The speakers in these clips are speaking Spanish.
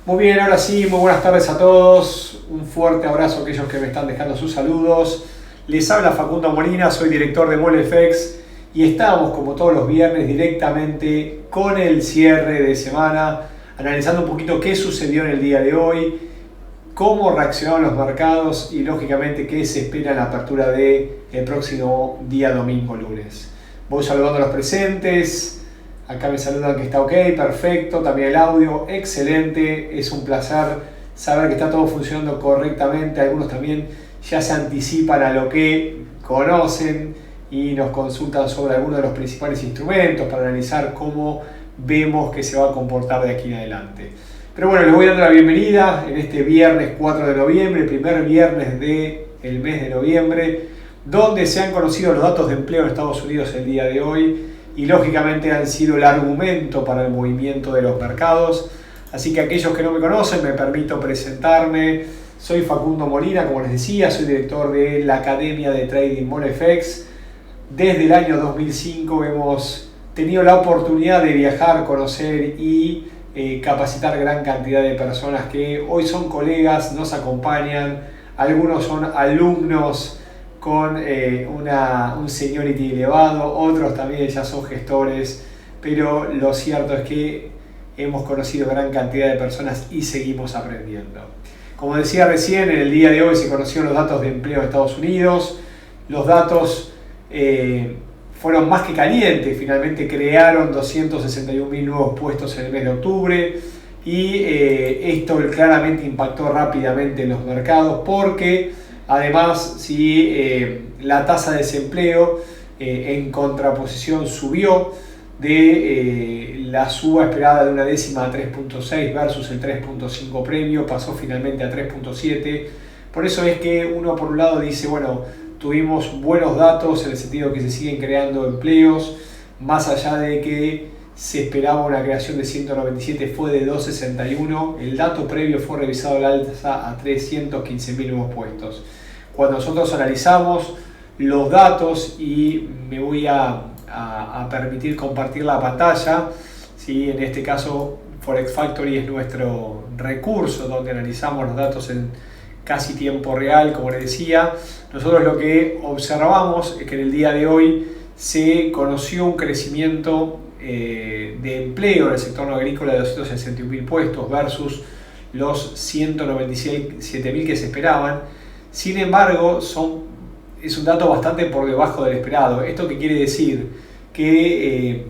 Muy bien, ahora sí, muy buenas tardes a todos. Un fuerte abrazo a aquellos que me están dejando sus saludos. Les habla Facundo Molina, soy director de MoleFX y estamos, como todos los viernes, directamente con el cierre de semana, analizando un poquito qué sucedió en el día de hoy, cómo reaccionaron los mercados y, lógicamente, qué se espera en la apertura del próximo día domingo, lunes. Voy saludando a los presentes. Acá me saludan que está ok, perfecto, también el audio, excelente, es un placer saber que está todo funcionando correctamente. Algunos también ya se anticipan a lo que conocen y nos consultan sobre algunos de los principales instrumentos para analizar cómo vemos que se va a comportar de aquí en adelante. Pero bueno, les voy dando la bienvenida en este viernes 4 de noviembre, primer viernes del mes de noviembre, donde se han conocido los datos de empleo en Estados Unidos el día de hoy. Y lógicamente han sido el argumento para el movimiento de los mercados. Así que aquellos que no me conocen, me permito presentarme. Soy Facundo Molina, como les decía, soy director de la Academia de Trading MoleFX. Desde el año 2005 hemos tenido la oportunidad de viajar, conocer y capacitar gran cantidad de personas que hoy son colegas, nos acompañan, algunos son alumnos con un seniority elevado, otros también ya son gestores, pero lo cierto es que hemos conocido gran cantidad de personas y seguimos aprendiendo. Como decía recién, en el día de hoy se conocieron los datos de empleo de Estados Unidos. Los datos fueron más que calientes, finalmente crearon 261.000 nuevos puestos en el mes de octubre y esto claramente impactó rápidamente en los mercados porque además, la tasa de desempleo en contraposición subió de la suba esperada de una décima a 3.6 versus el 3.5 previo, pasó finalmente a 3.7. Por eso es que uno por un lado dice, bueno, tuvimos buenos datos en el sentido que se siguen creando empleos, más allá de que se esperaba una creación de 197, fue de 261. El dato previo fue revisado al alza a 315.000 nuevos puestos. Cuando nosotros analizamos los datos, y me voy a permitir compartir la pantalla, ¿sí? En este caso Forex Factory es nuestro recurso donde analizamos los datos en casi tiempo real, como les decía. Nosotros lo que observamos es que en el día de hoy se conoció un crecimiento de empleo en el sector no agrícola de 261.000 puestos versus los 197.000 que se esperaban. Sin embargo, es un dato bastante por debajo del esperado. ¿Esto qué quiere decir? Que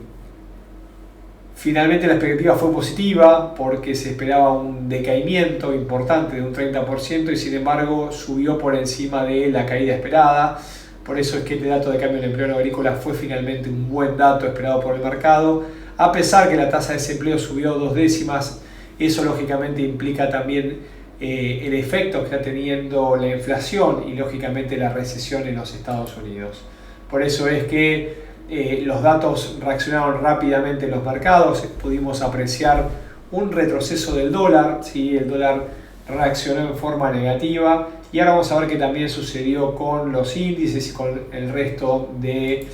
finalmente la expectativa fue positiva porque se esperaba un decaimiento importante de un 30% y sin embargo subió por encima de la caída esperada. Por eso es que este dato de cambio en el empleo no agrícola fue finalmente un buen dato esperado por el mercado. A pesar que la tasa de desempleo subió 2 décimas, eso lógicamente implica también el efecto que está teniendo la inflación y lógicamente la recesión en los Estados Unidos. Por eso es que los datos reaccionaron rápidamente en los mercados, pudimos apreciar un retroceso del dólar, ¿sí? El dólar reaccionó en forma negativa y ahora vamos a ver qué también sucedió con los índices y con el resto de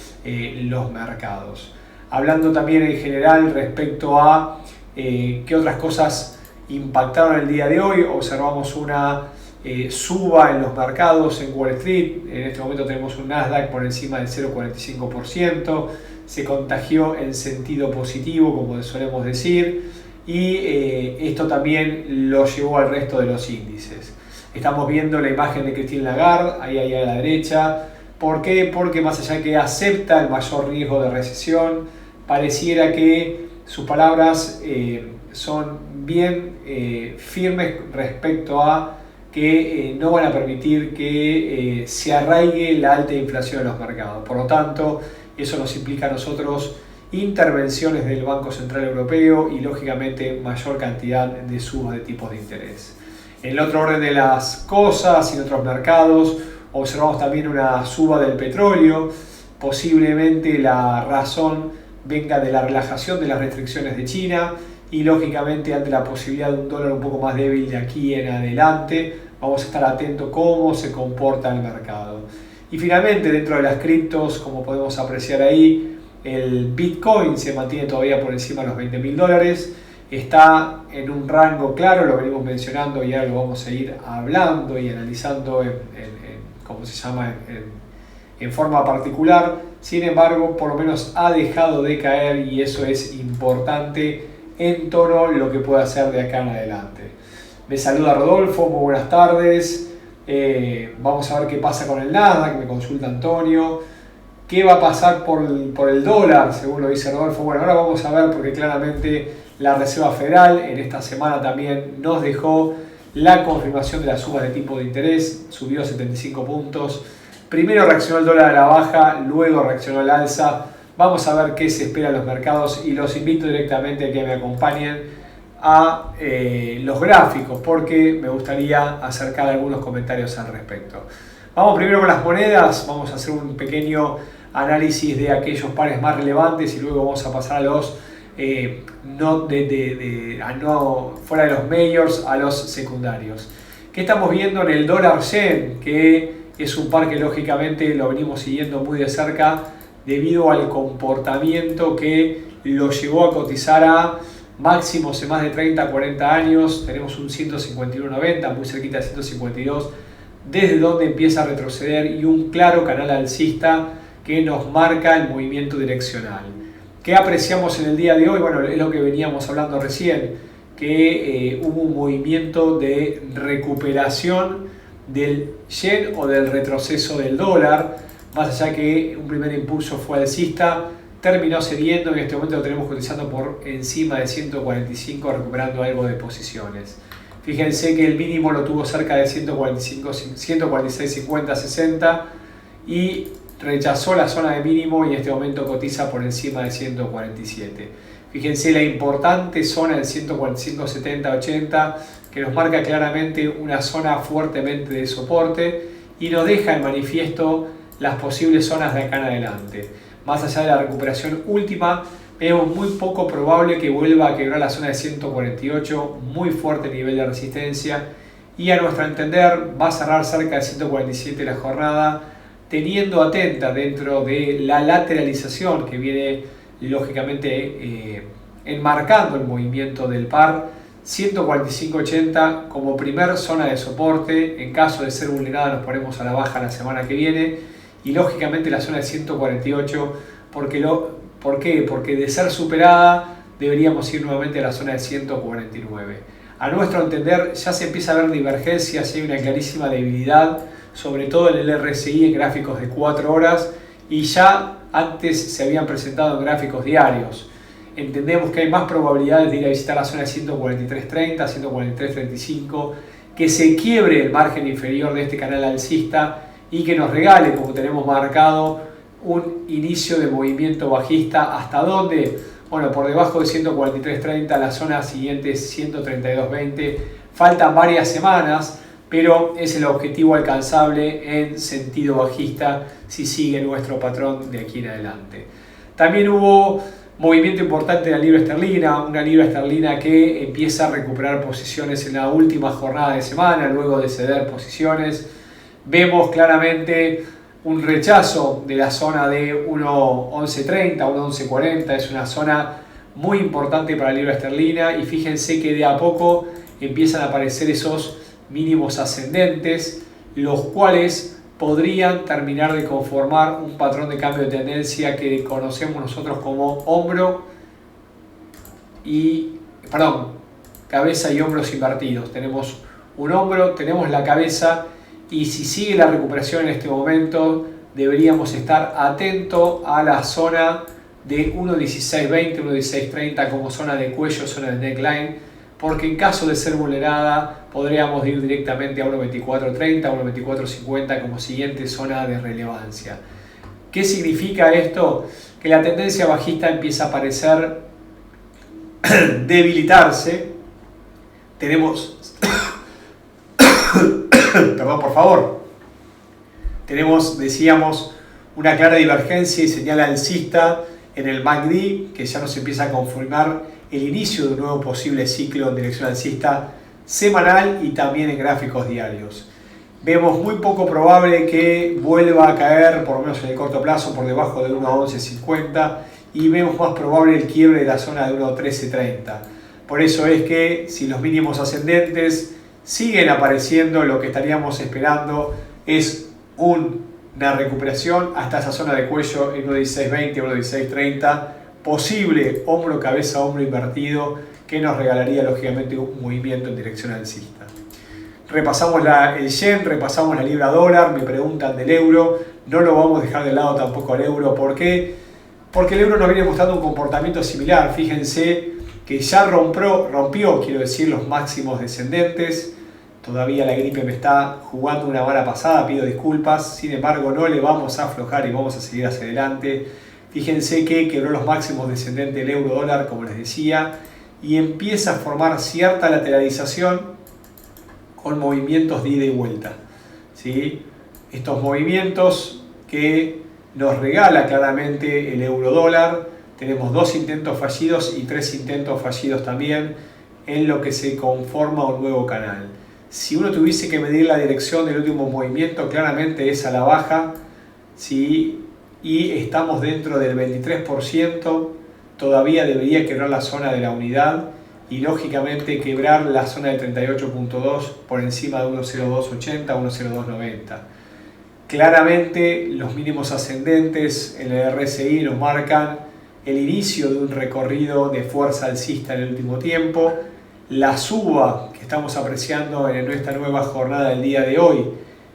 los mercados. Hablando también en general respecto a qué otras cosas impactaron el día de hoy, observamos una suba en los mercados en Wall Street. En este momento tenemos un Nasdaq por encima del 0,45%, se contagió en sentido positivo, como solemos decir, y esto también lo llevó al resto de los índices. Estamos viendo la imagen de Christine Lagarde, ahí a la derecha. ¿Por qué? Porque más allá de que acepta el mayor riesgo de recesión, pareciera que sus palabras son bien firmes respecto a que no van a permitir que se arraigue la alta inflación en los mercados. Por lo tanto, eso nos implica a nosotros intervenciones del Banco Central Europeo y lógicamente mayor cantidad de subas de tipos de interés. En el otro orden de las cosas y en otros mercados observamos también una suba del petróleo. Posiblemente la razón venga de la relajación de las restricciones de China y lógicamente ante la posibilidad de un dólar un poco más débil de aquí en adelante vamos a estar atentos cómo se comporta el mercado. Y finalmente dentro de las criptos, como podemos apreciar ahí, el Bitcoin se mantiene todavía por encima de los $20.000 está en un rango claro, lo venimos mencionando y ahora lo vamos a ir hablando y analizando ¿cómo se llama? En forma particular. Sin embargo, por lo menos ha dejado de caer y eso es importante en torno a lo que puede hacer de acá en adelante. Me saluda Rodolfo, muy buenas tardes. Vamos a ver qué pasa con el Nasdaq, me consulta Antonio. ¿Qué va a pasar por el dólar, según lo dice Rodolfo? Bueno, ahora vamos a ver porque claramente la Reserva Federal en esta semana también nos dejó la confirmación de las sumas de tipo de interés, subió 75 puntos. Primero reaccionó el dólar a la baja, luego reaccionó al alza. Vamos a ver qué se espera en los mercados y los invito directamente a que me acompañen a los gráficos porque me gustaría acercar algunos comentarios al respecto. Vamos primero con las monedas, vamos a hacer un pequeño análisis de aquellos pares más relevantes y luego vamos a pasar a los fuera de los majors a los secundarios. ¿Qué estamos viendo en el dólar yen? Que es un par que lógicamente lo venimos siguiendo muy de cerca debido al comportamiento que lo llevó a cotizar a máximos en más de 30-40 años. Tenemos un 151.90 muy cerquita de 152, desde donde empieza a retroceder y un claro canal alcista que nos marca el movimiento direccional. ¿Qué apreciamos en el día de hoy? Bueno, es lo que veníamos hablando recién, que hubo un movimiento de recuperación del yen o del retroceso del dólar, más allá que un primer impulso fue alcista, terminó cediendo y en este momento lo tenemos cotizando por encima de 145, recuperando algo de posiciones. Fíjense que el mínimo lo tuvo cerca de 145, 146, 50, 60 y rechazó la zona de mínimo y en este momento cotiza por encima de 147. Fíjense la importante zona del 145, 70, 80 que nos marca claramente una zona fuertemente de soporte y nos deja en manifiesto las posibles zonas de acá en adelante. Más allá de la recuperación última, vemos muy poco probable que vuelva a quebrar la zona de 148, muy fuerte nivel de resistencia y a nuestro entender va a cerrar cerca de 147 la jornada, teniendo atenta dentro de la lateralización que viene lógicamente enmarcando el movimiento del par. 145.80 como primer zona de soporte, en caso de ser vulnerada nos ponemos a la baja la semana que viene y lógicamente la zona de 148 ¿por qué? Porque de ser superada deberíamos ir nuevamente a la zona de 149. A nuestro entender ya se empieza a ver divergencias y hay una clarísima debilidad, sobre todo en el RSI en gráficos de 4 horas y ya antes se habían presentado en gráficos diarios. Entendemos que hay más probabilidades de ir a visitar la zona de 143.30, 143.35, que se quiebre el margen inferior de este canal alcista y que nos regale, como tenemos marcado, un inicio de movimiento bajista. ¿Hasta dónde? Bueno, por debajo de 143.30, la zona siguiente es 132.20. Faltan varias semanas, pero es el objetivo alcanzable en sentido bajista si sigue nuestro patrón de aquí en adelante. También hubo movimiento importante de la libra esterlina, una libra esterlina que empieza a recuperar posiciones en la última jornada de semana, luego de ceder posiciones. Vemos claramente un rechazo de la zona de 1.1130, 1.1140, es una zona muy importante para la libra esterlina y fíjense que de a poco empiezan a aparecer esos mínimos ascendentes, los cuales podrían terminar de conformar un patrón de cambio de tendencia que conocemos nosotros como cabeza y hombros invertidos. Tenemos un hombro, tenemos la cabeza y si sigue la recuperación en este momento deberíamos estar atentos a la zona de 1.1620, 1.1630 como zona de cuello, zona de neckline, porque en caso de ser vulnerada podríamos ir directamente a 1.2430, 1.2450 como siguiente zona de relevancia. ¿Qué significa esto? Que la tendencia bajista empieza a parecer debilitarse. Tenemos perdón, por favor. Tenemos, decíamos, una clara divergencia y señal alcista en el MACD, que ya nos empieza a confirmar el inicio de un nuevo posible ciclo en dirección alcista semanal y también en gráficos diarios. Vemos muy poco probable que vuelva a caer, por lo menos en el corto plazo, por debajo de 1.1150 y vemos más probable el quiebre de la zona de 1.1330. Por eso es que si los mínimos ascendentes siguen apareciendo, lo que estaríamos esperando es una recuperación hasta esa zona de cuello en 1.1620, 1.1630, posible hombro, cabeza, hombro invertido, que nos regalaría lógicamente un movimiento en dirección alcista. Repasamos el yen, repasamos la libra dólar, me preguntan del euro, no lo vamos a dejar de lado tampoco al euro. ¿Por qué? Porque el euro nos viene mostrando un comportamiento similar. Fíjense que ya rompió, quiero decir, los máximos descendentes. Todavía la gripe me está jugando una mala pasada, pido disculpas. Sin embargo, no le vamos a aflojar y vamos a seguir hacia adelante. Fíjense que quebró los máximos descendentes del euro dólar, como les decía, y empieza a formar cierta lateralización con movimientos de ida y vuelta, ¿sí? Estos movimientos que nos regala claramente el euro dólar. Tenemos 2 intentos fallidos y 3 intentos fallidos también en lo que se conforma un nuevo canal. Si uno tuviese que medir la dirección del último movimiento, claramente es a la baja, ¿sí? Y estamos dentro del 23%, todavía debería quebrar la zona de la unidad y lógicamente quebrar la zona del 38.2 por encima de 1.0280, 1.0290. Claramente los mínimos ascendentes en el RSI nos marcan el inicio de un recorrido de fuerza alcista en el último tiempo. La suba que estamos apreciando en esta nueva jornada del día de hoy,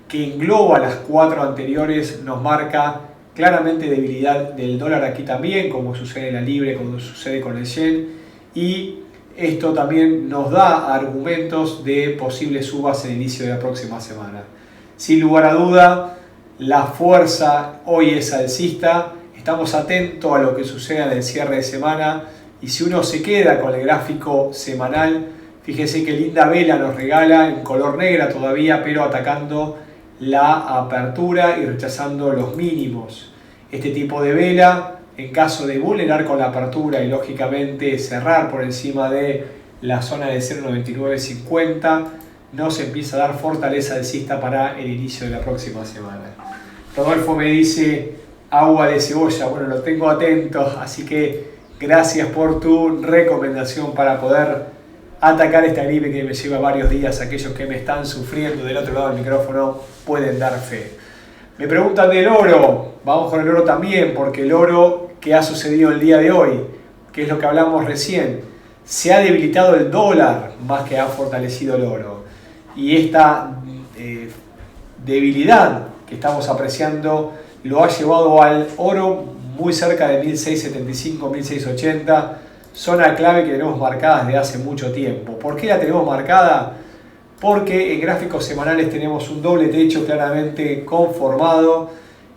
que engloba las 4 anteriores, nos marca claramente debilidad del dólar aquí también, como sucede en la libra, como sucede con el yen, y esto también nos da argumentos de posibles subas en el inicio de la próxima semana. Sin lugar a duda, la fuerza hoy es alcista. Estamos atentos a lo que suceda en el cierre de semana, y si uno se queda con el gráfico semanal, fíjese que linda vela nos regala en color negra todavía, pero atacando la apertura y rechazando los mínimos. Este tipo de vela, en caso de vulnerar con la apertura y lógicamente cerrar por encima de la zona de 0.9950, nos empieza a dar fortaleza alcista para el inicio de la próxima semana. Rodolfo me dice agua de cebolla. Bueno, lo tengo atento, así que gracias por tu recomendación para poder atacar esta gripe que me lleva varios días. Aquellos que me están sufriendo del otro lado del micrófono pueden dar fe. Me preguntan del oro. Vamos con el oro también, porque el oro, ¿qué ha sucedido el día de hoy? Que es lo que hablamos recién. Se ha debilitado el dólar más que ha fortalecido el oro. Y esta debilidad que estamos apreciando lo ha llevado al oro muy cerca de 1675, 1680, zona clave que tenemos marcada desde hace mucho tiempo. ¿Por qué la tenemos marcada? Porque en gráficos semanales tenemos un doble techo claramente conformado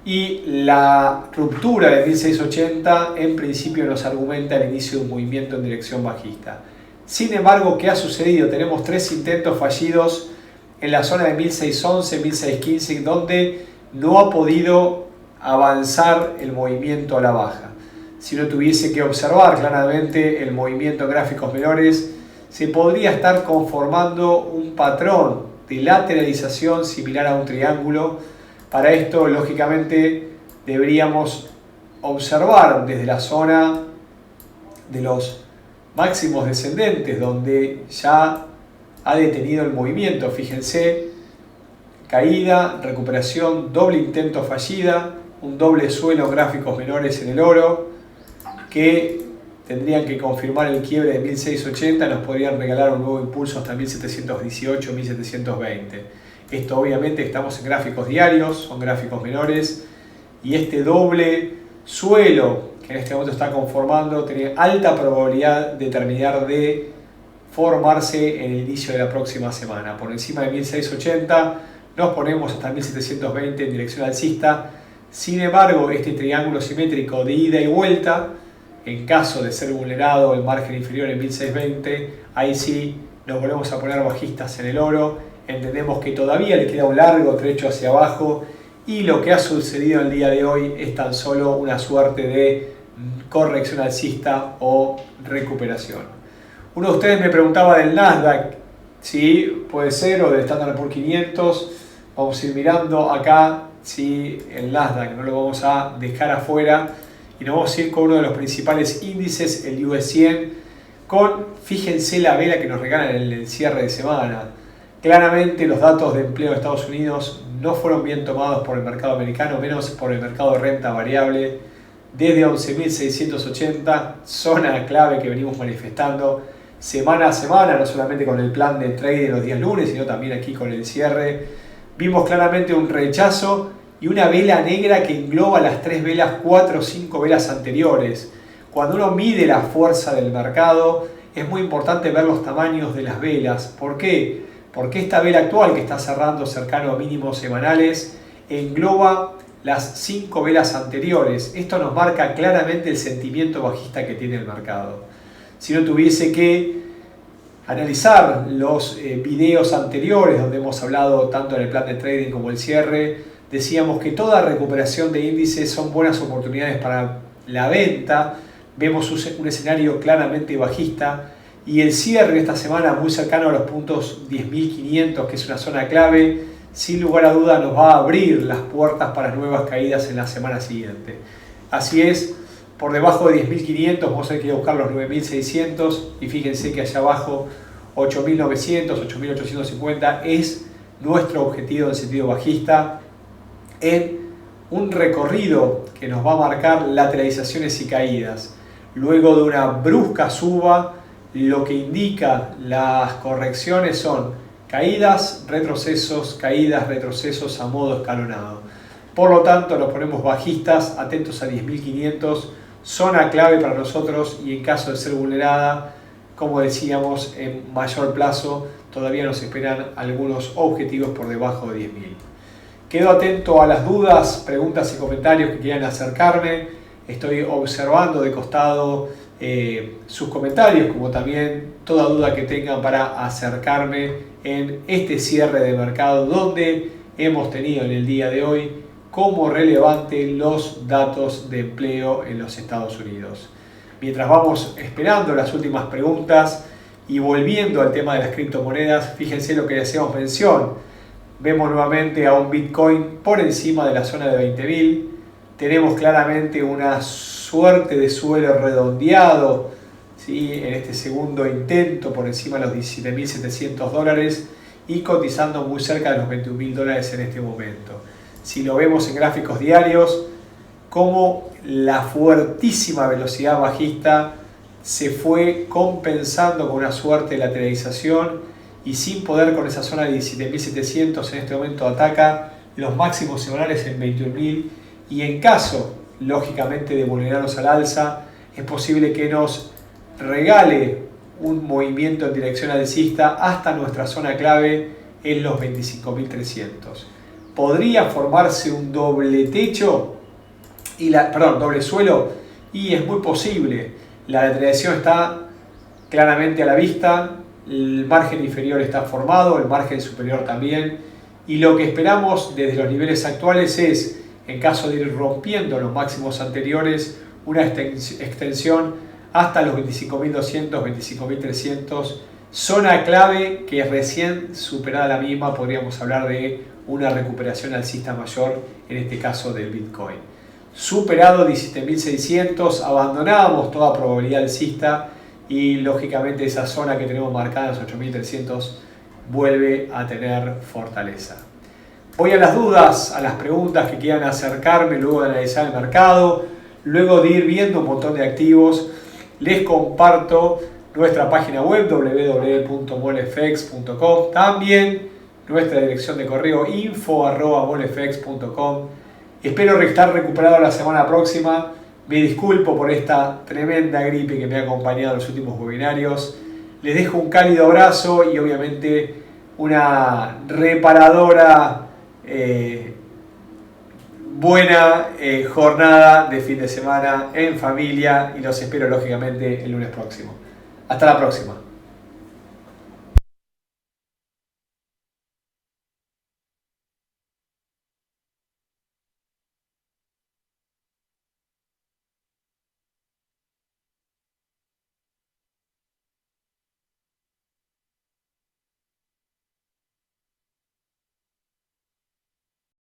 y la ruptura de 1680 en principio nos argumenta el inicio de un movimiento en dirección bajista. Sin embargo, ¿qué ha sucedido? Tenemos 3 intentos fallidos en la zona de 1611, 1615, donde no ha podido avanzar el movimiento a la baja. Si uno tuviese que observar claramente el movimiento en gráficos menores, se podría estar conformando un patrón de lateralización similar a un triángulo. Para esto, lógicamente, deberíamos observar desde la zona de los máximos descendentes, donde ya ha detenido el movimiento. Fíjense, caída, recuperación, doble intento fallida, un doble suelo en gráficos menores en el oro, que tendrían que confirmar el quiebre de 1680, nos podrían regalar un nuevo impulso hasta 1718, 1720. Esto obviamente estamos en gráficos diarios, son gráficos menores, y este doble suelo que en este momento está conformando tiene alta probabilidad de terminar de formarse en el inicio de la próxima semana. Por encima de 1680 nos ponemos hasta 1720 en dirección alcista. Sin embargo, este triángulo simétrico de ida y vuelta, en caso de ser vulnerado el margen inferior en 1620, ahí sí nos volvemos a poner bajistas en el oro. Entendemos que todavía le queda un largo trecho hacia abajo y lo que ha sucedido el día de hoy es tan solo una suerte de corrección alcista o recuperación. Uno de ustedes me preguntaba del Nasdaq, si puede ser, o del Standard Poor's 500. Vamos a ir mirando acá si el Nasdaq no lo vamos a dejar afuera y nos vamos a ir con uno de los principales índices, el US 100. fíjense la vela que nos regalan en el cierre de semana. Claramente los datos de empleo de Estados Unidos no fueron bien tomados por el mercado americano, menos por el mercado de renta variable. Desde 11.680, zona clave que venimos manifestando semana a semana, no solamente con el plan de trade de los días lunes, sino también aquí con el cierre. Vimos claramente un rechazo y una vela negra que engloba las 3 velas, 4 o 5 velas anteriores. Cuando uno mide la fuerza del mercado, es muy importante ver los tamaños de las velas. ¿Por qué? Porque esta vela actual, que está cerrando cercano a mínimos semanales, engloba las 5 velas anteriores. Esto nos marca claramente el sentimiento bajista que tiene el mercado. Si no tuviese que analizar los videos anteriores donde hemos hablado tanto en el plan de trading como el cierre, decíamos que toda recuperación de índices son buenas oportunidades para la venta. Vemos un escenario claramente bajista y el cierre esta semana muy cercano a los puntos 10.500, que es una zona clave, sin lugar a duda nos va a abrir las puertas para nuevas caídas en la semana siguiente. Así es, por debajo de 10.500 vamos a tener que ir a buscar los 9.600 y fíjense que allá abajo 8.900, 8.850 es nuestro objetivo en sentido bajista en un recorrido que nos va a marcar lateralizaciones y caídas. Luego de una brusca suba, lo que indica las correcciones son caídas, retrocesos a modo escalonado. Por lo tanto, nos ponemos bajistas, atentos a 10.500, zona clave para nosotros y en caso de ser vulnerada, como decíamos, en mayor plazo, todavía nos esperan algunos objetivos por debajo de 10.000. Quedo atento a las dudas, preguntas y comentarios que quieran acercarme. Estoy observando de costado sus comentarios, como también toda duda que tengan para acercarme en este cierre de mercado donde hemos tenido en el día de hoy como relevante los datos de empleo en los Estados Unidos. Mientras vamos esperando las últimas preguntas y volviendo al tema de las criptomonedas, fíjense lo que le hacemos mención. Vemos nuevamente a un Bitcoin por encima de la zona de 20.000. Tenemos claramente una suerte de suelo redondeado, ¿sí?, en este segundo intento por encima de los $17.700 y cotizando muy cerca de los $21.000 en este momento. Si lo vemos en gráficos diarios, como la fuertísima velocidad bajista se fue compensando con una suerte de lateralización y sin poder con esa zona de 17.700 en este momento ataca los máximos semanales en 21.000 y en caso, lógicamente, de vulnerarnos al alza, es posible que nos regale un movimiento en dirección alcista hasta nuestra zona clave en los 25.300. Podría formarse un doble techo, doble suelo, y es muy posible. La lateralización está claramente a la vista, el margen inferior está formado, el margen superior también, y lo que esperamos desde los niveles actuales es, en caso de ir rompiendo los máximos anteriores, una extensión hasta los 25.200, 25.300, zona clave que recién superada la misma podríamos hablar de una recuperación alcista mayor, en este caso del Bitcoin. Superado 17.600, abandonamos toda probabilidad alcista y lógicamente esa zona que tenemos marcada, los 8.300, vuelve a tener fortaleza. Voy a las dudas, a las preguntas que quieran acercarme luego de analizar el mercado, luego de ir viendo un montón de activos. Les comparto nuestra página web www.molefx.com, también nuestra dirección de correo info@molefx.com. Espero estar recuperado la semana próxima. Me disculpo por esta tremenda gripe que me ha acompañado en los últimos webinarios. Les dejo un cálido abrazo y obviamente una reparadora buena jornada de fin de semana en familia y los espero lógicamente el lunes próximo. Hasta la próxima.